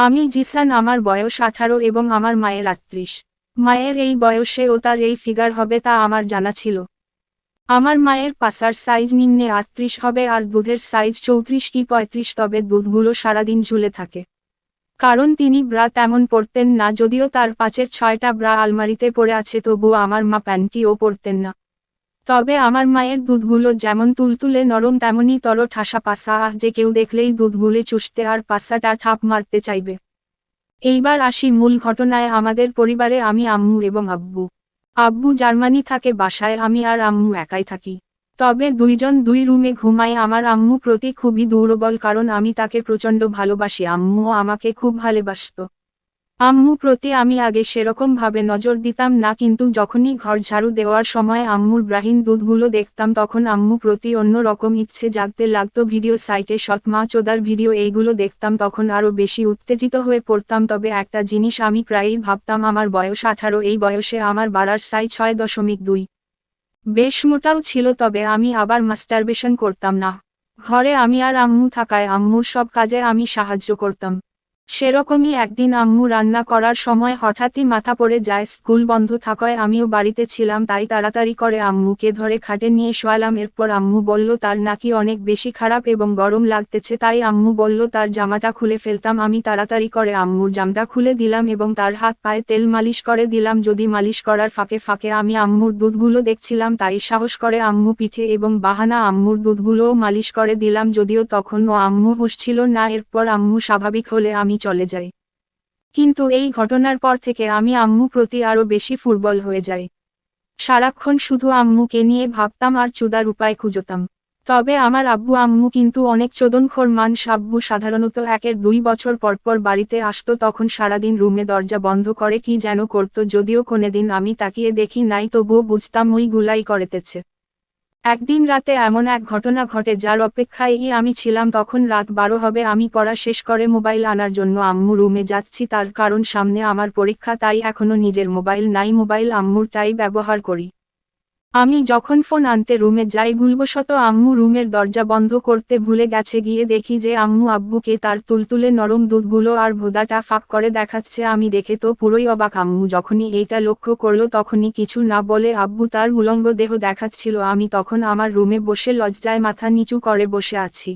আমি জিসান, আমার বয়স 18 এবং আমার মায়ের 38। মায়ের এই বয়সে ও তার এই ফিগার হবে তা আমার জানা ছিল। আমার মায়ের পাছার সাইজ নিম্নে 38 হবে আর দুধের সাইজ 34 কি 35, তবে দুধগুলো সারাদিন ঝুলে থাকে। কারণ তিনি ব্রা তেমন পরতেন না, যদিও তার 5-6টা ব্রা আলমারিতে পড়ে আছে, তবুও আমার মা প্যান্টিও পরতেন না। তবে আমার মায়ের দুধগুলো যেমন তুলতুলে নরম তেমনি তর ঠাসা পাছা, যে কেউ দেখলেই দুধগুলো চুষতে আর পাছাটা ঠাপ মারতে চাইবে। এইবার আসি মূল ঘটনায়। আমাদের পরিবারে আমি, আম্মু এবং আব্বু। আব্বু জার্মানি থাকে, বাসায় আমি আর আম্মু একাই থাকি। তবে দুইজন দুই রুমে ঘুমাই। আমার আম্মু প্রতি খুবই দুর্বল, কারণ আমি তাকে প্রচণ্ড ভালোবাসি, আম্মুও আমাকে খুব ভালোবাসতো। আম্মু প্রতি আমি আগে সেরকম ভাবে নজর দিতাম না, কিন্তু যখনই ঘর ঝাড়ু দেওয়ার সময় আম্মুর ব্রাহীন দুধগুলো দেখতাম তখন আম্মু প্রতি অন্য রকম ইচ্ছে জাগতে লাগতো। ভিডিও সাইটে সৎ মা চোদার ভিডিও এইগুলো দেখতাম, তখন আরো বেশি উত্তেজিত হয়ে পড়তাম। তবে একটা জিনিস আমি প্রায়ই ভাবতাম, আমার বয়স 18, এই বয়সে আমার বাড়ার সাইজ 6.2। বেশ মোটাও ছিল, তবে আমি আবার মাস্টারবেশন করতাম না। ঘরে আমি আর আম্মু থাকায় আম্মুর সব কাজে আমি সাহায্য করতাম। সেরকমই একদিন আম্মু রান্না করার সময় হঠাৎই মাথা পড়ে যায়। স্কুল বন্ধ থাকায় আমিও বাড়িতে ছিলাম, তাই তাড়াতাড়ি করে আম্মুকে ধরে খাটে নিয়ে শোয়ালাম। এরপর আম্মু বলল তার নাকি অনেক বেশি খারাপ এবং গরম লাগতেছে, তাই আম্মু বলল তার জামাটা খুলে ফেলতাম। আমি তাড়াতাড়ি করে আম্মুর জামাটা খুলে দিলাম এবং তার হাত পায়ে তেল মালিশ করে দিলাম। যদি মালিশ করার ফাঁকে ফাঁকে আমি আম্মুর দুধগুলো দেখছিলাম, তাই সাহস করে আম্মু পিঠে এবং বাহানা আম্মুর দুধগুলোও মালিশ করে দিলাম, যদিও তখনও আম্মু হুঁশ ছিল না। এরপর আম্মু স্বাভাবিক হলে আমি চলে যাই। কিন্তু এই ঘটনার পর থেকে আমি আম্মু প্রতি আরো বেশি দুর্বল হয়ে যাই। সারাক্ষণ শুধু আম্মুকে নিয়ে ভাবতাম আর চুদার উপায় খুঁজতাম। তবে আমার আব্বু আম্মু কিন্তু অনেক চোদনখোর মানুষ। আব্বু সাধারণত 1-2 বছর পরপর বাড়িতে আসতো, তখন সারাদিন রুমে দরজা বন্ধ করে কি যেন করতো, যদিও কোনোদিন আমি তাকিয়ে দেখি নাই, তবুও বুঝতাম ওই গুলাই করেতেছে। একদিন রাতে এমন এক ঘটনা ঘটে যার অপেক্ষায় আমি ছিলাম। তখন রাত 12 হবে, আমি পড়া শেষ করে মোবাইল আনার জন্য আম্মু রুমে যাচ্ছি, তার কারণ সামনে আমার পরীক্ষা, তাই এখনো নিজের মোবাইল নাই, মোবাইল আম্মুরটাই ব্যবহার করি। আমি যখন ফোন আনতে রুমে যাই, ভুলবশত আম্মু রুমের দরজা বন্ধ করতে ভুলে গেছে। গিয়ে দেখি যে আম্মু আব্বুকে তার তুলতুলে নরম দুধগুলো আর ভোঁদাটা ফাঁক করে দেখাচ্ছে। আমি দেখে তো পুরোই অবাক। আম্মু যখনই এইটা লক্ষ্য করলো তখনই কিছু না বলে আব্বু তার উলঙ্গ দেহ দেখাচ্ছিল। আমি তখন আমার রুমে বসে লজ্জায় মাথা নিচু করে বসে আছি।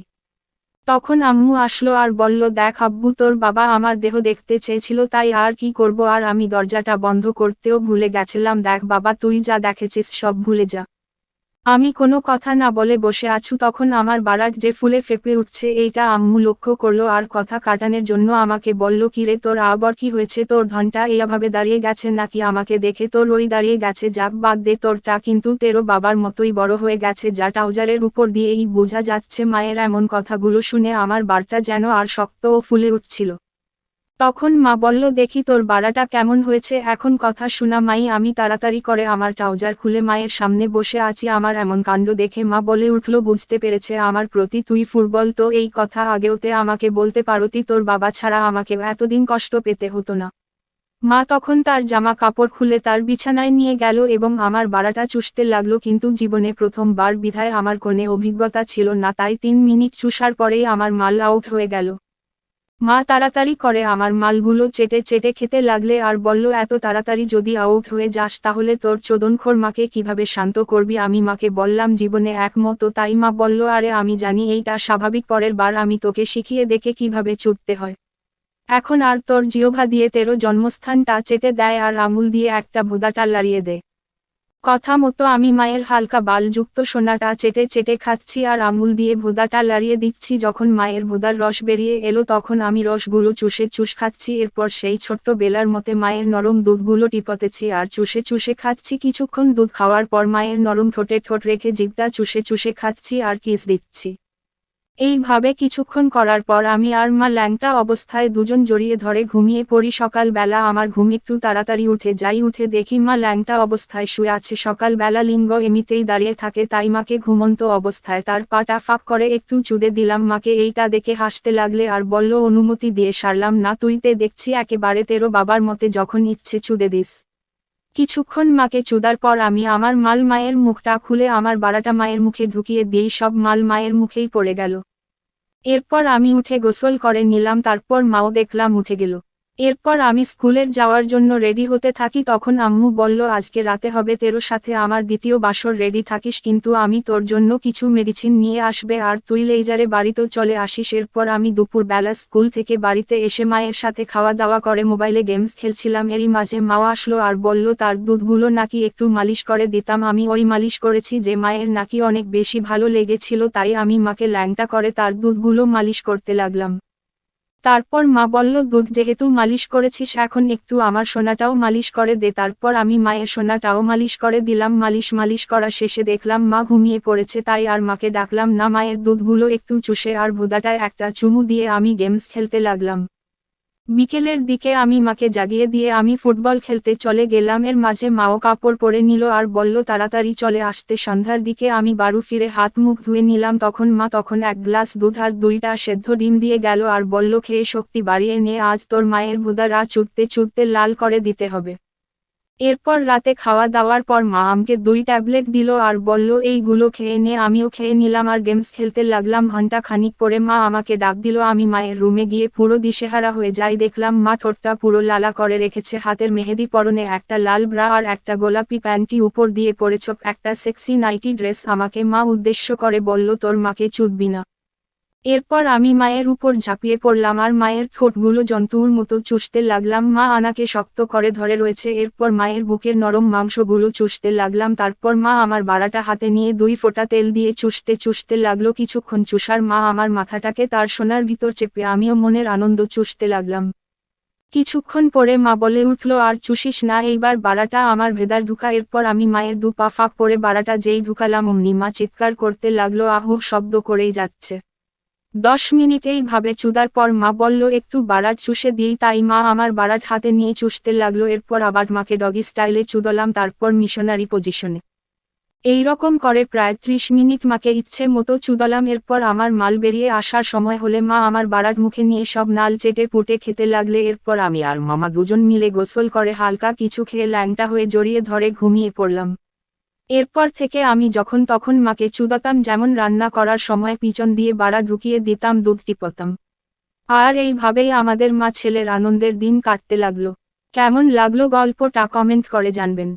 তখন আম্মু আসলো আর বলল, দেখ আব্বু, তোর বাবা আমার দেহ দেখতে চেয়েছিল, তাই আর কি করব, আর আমি দরজাটা বন্ধ করতেও ভুলে গেছিলাম। দেখ বাবা, তুই যা দেখেছিস সব ভুলে যা। আমি কোনো কথা না বলে বসে আছু। তখন আমার বারাক যে ফুলে ফেঁপে উঠছে, এইটা আম্মু লক্ষ্য করলো আর কথা কাটানোর জন্য আমাকে বলল, কিরে তোর আবার কি হয়েছে, তোর ধনটা এইভাবে দাঁড়িয়ে গেছে নাকি, আমাকে দেখে তোর ওই দাঁড়িয়ে গেছে। যাক বাদ দে, তোরটা কিন্তু তেরো বাবার মতোই বড় হয়ে গেছে, যা ট্রাউজারের উপর দিয়েই বোঝা যাচ্ছে। মায়ের এমন কথাগুলো শুনে আমার বারটা যেন আর শক্ত ও ফুলে উঠছিল। তখন মা বলল, দেখি তোর বাড়াটা কেমন হয়েছে, এখন কথা শোনা মাই। আমি তাড়াতাড়ি করে আমার ট্রাউজার খুলে মায়ের সামনে বসে আছি। আমার এমন কাণ্ড দেখে মা বলে উঠল, বুঝতে পেরেছে আমার প্রতি তুই ফুটবল, তো এই কথা আগেওতে আমাকে বলতে পারতি, তোর বাবা ছাড়া আমাকে এতদিন কষ্ট পেতে হতো না। মা তখন তার জামা কাপড় খুলে তার বিছানায় নিয়ে গেল এবং আমার বাড়াটা চুষতে লাগলো, কিন্তু জীবনে প্রথমবার বিধায় আমার কোনো অভিজ্ঞতা ছিল না, তাই 3 মিনিট চুষার পরেই আমার মাল আউট হয়ে গেল। মা তাড়াতাড়ি করে আমার মালগুলো চেটে চেটে খেতে লাগলে আর বলল, এত তাড়াতাড়ি যদি আউট হয়ে যাস তাহলে তোর চোদনখোর মাকে কিভাবে শান্ত করবি। আমি মাকে বললাম, জীবনে একমত। তাই মা বলল, আরে আমি জানি এইটা স্বাভাবিক, পরের বার আমি তোকে শিখিয়ে দেখে কিভাবে চুদতে হয়। এখন আর তোর জিহ্বা দিয়ে তেরো জন্মস্থানটা চেটে দেয় আর আঙুল দিয়ে একটা ভোঁদাটা লাড়িয়ে দে। কথা মতো আমি মায়ের হালকা বালযুক্ত সোনাটা চেটে চেটে খাচ্ছি আর আঙুল দিয়ে ভোঁদাটা লাড়িয়ে দিচ্ছি। যখন মায়ের ভোঁদার রস বেরিয়ে এলো তখন আমি রসগুলো চুষে চুষ খাচ্ছি। এরপর সেই ছোট্ট বেলার মতে মায়ের নরম দুধগুলো টিপতেছি আর চুষে চুষে খাচ্ছি। কিছুক্ষণ দুধ খাওয়ার পর মায়ের নরম ঠোঁটে ঠোঁট রেখে জিভটা চুষে চুষে খাচ্ছি আর কিস দিচ্ছি। এইভাবে কিছুক্ষণ করার পর আমি আর মা ল্যাংটা অবস্থায় দুজন জড়িয়ে ধরে ঘুমিয়ে পড়ি। সকালবেলা আমার ঘুম একটু তাড়াতাড়ি উঠে যাই, উঠে দেখি মা ল্যাংটা অবস্থায় শুয়ে আছে। সকালবেলা লিঙ্গ এমনিতেই দাঁড়িয়ে থাকে, তাই মাকে ঘুমন্ত অবস্থায় তার পাটা ফাঁক করে একটু চুদে দিলাম। মাকে এইটা দেখে হাসতে লাগলে আর বলল, অনুমতি দিয়ে সারলাম না, তুই তে দেখছি একেবারে তেরো বাবার মতে, যখন ইচ্ছে চুদে দিস। কিছুক্ষণ মাকে চুদার পর আমি আমার মাল মায়ের মুখটা খুলে আমার বাড়াটা মায়ের মুখে ঢুকিয়ে দিই, সব মাল মায়ের মুখেই পড়ে গেল। এরপর আমি উঠে গোসল করে নিলাম, তারপর মাও দেখলাম উঠে গেল। এরপর আমি স্কুলের যাওয়ার জন্য রেডি হতে থাকি, তখন আম্মু বলল আজকে রাতে হবে তেরোর সাথে আমার দ্বিতীয় বাসর, রেডি থাকিস, কিন্তু আমি তোর জন্য কিছু মেডিসিন নিয়ে আসবে আর তুই লেজারে বাড়িতেও চলে আসিস। এরপর আমি দুপুর বেলা স্কুল থেকে বাড়িতে এসে মায়ের সাথে খাওয়া দাওয়া করে মোবাইলে গেমস খেলছিলাম। এরই মাঝে মাও আসলো আর বলল তার দুধগুলো নাকি একটু মালিশ করে দিতাম। আমি ওই মালিশ করেছি যে মায়ের নাকি অনেক বেশি ভালো লেগেছিল, তাই আমি মাকে ল্যাংটা করে তার দুধগুলো মালিশ করতে লাগলাম। তারপর মা বলল দুধ যেহেতু মালিশ করেছিস এখন একটু আমার সোনাটাও মালিশ করে দে। তারপর আমি মায়ের সোনাটাও মালিশ করে দিলাম। মালিশ করা শেষে দেখলাম মা ঘুমিয়ে পড়েছে, তাই আর মাকে ডাকলাম না। মায়ের দুধগুলো একটু চুষে আর ভুদাটায় একটা চুমু দিয়ে আমি গেমস খেলতে লাগলাম। বিকেলের দিকে আমি মাকে জাগিয়ে দিয়ে আমি ফুটবল খেলতে চলে গেলাম। এর মাঝে মাও কাপড় পরে নিল আর বলল তাড়াতাড়ি চলে আসতে। সন্ধ্যার দিকে আমি বাড়ি ফিরে হাত মুখ ধুয়ে নিলাম, তখন মা তখন এক গ্লাস দুধ আর 2টা সেদ্ধ ডিম দিয়ে গেল আর বলল খেয়ে শক্তি বাড়িয়ে নে, আজ তোর মায়ের ভুদা চুটতে চুটতে লাল করে দিতে হবে। এরপর রাতে খাওয়া দাওয়ার পর মা আমাকে 2 ট্যাবলেট দিল আর বলল এইগুলো খেয়ে নে। আমিও খেয়ে নিলাম আর গেমস খেলতে লাগলাম। ঘন্টা খানিক পরে মা আমাকে ডাক দিল। আমি মায়ের রুমে গিয়ে পুরো দিশেহারা হয়ে যাই। দেখলাম মা ঠোঁটটা পুরো লালা করে রেখেছে, হাতের মেহেদি, পরনে একটা লাল ব্রা আর একটা গোলাপি প্যান্টি, উপর দিয়ে পরেছ একটা সেক্সি নাইটি ড্রেস। আমাকে মা উদ্দেশ্য করে বলল তোর মাকে চুদবি না। এরপর আমি মায়ের উপর ঝাঁপিয়ে পড়লাম আর মায়ের ঠোঁটগুলো জন্তুর মতো চুষতে লাগলাম। মা আনাকে শক্ত করে ধরে রয়েছে। এরপর মায়ের বুকের নরম মাংসগুলো চুষতে লাগলাম। তারপর মা আমার বাড়াটা হাতে নিয়ে 2 ফোঁটা তেল দিয়ে চুষতে লাগলো। কিছুক্ষণ চুষার মা আমার মাথাটাকে তার সোনার ভিতর চেপে আমিও মনের আনন্দ চুষতে লাগলাম। কিছুক্ষণ পরে মা বলে উঠল আর চুষিস না, এইবার বাড়াটা আমার ভেদার ঢুকা। এরপর আমি মায়ের 2 পা ফাঁক করে বাড়াটা যেই ঢুকালাম অমনি মা চিৎকার করতে লাগলো, আহু শব্দ করেই যাচ্ছে। 10 মিনিট এইভাবে চুদার পর মা বলল একটু বারাট চুষে দিই, তাই মা আমার বারাট হাতে নিয়ে চুষতে লাগলো। এরপর আবার মাকে ডগি স্টাইলে চুদলাম, তারপর মিশনারি পজিশনে। এই রকম করে প্রায় 30 মিনিট মাকে ইচ্ছে মতো চুদলাম। এরপর আমার মাল বেরিয়ে আসার সময় হলে মা আমার বারাট মুখে নিয়ে সব নাল চেটে পুটে খেতে লাগলে। এরপর আমি আর মামা দুজন মিলে গোসল করে হালকা কিছু খেয়ে ল্যাংটা হয়ে জড়িয়ে ধরে ঘুমিয়ে পড়লাম। এরপর থেকে আমি যখন তখন মাকে চুদাতাম, যেমন রান্না করার সময় পিছন দিয়ে বাড়া ঢুকিয়ে দিতাম, দুধ টিপতাম। আর এইভাবেই আমাদের মা ছেলের আনন্দের দিন কাটতে লাগলো। কেমন লাগলো গল্পটা কমেন্ট করে জানবেন।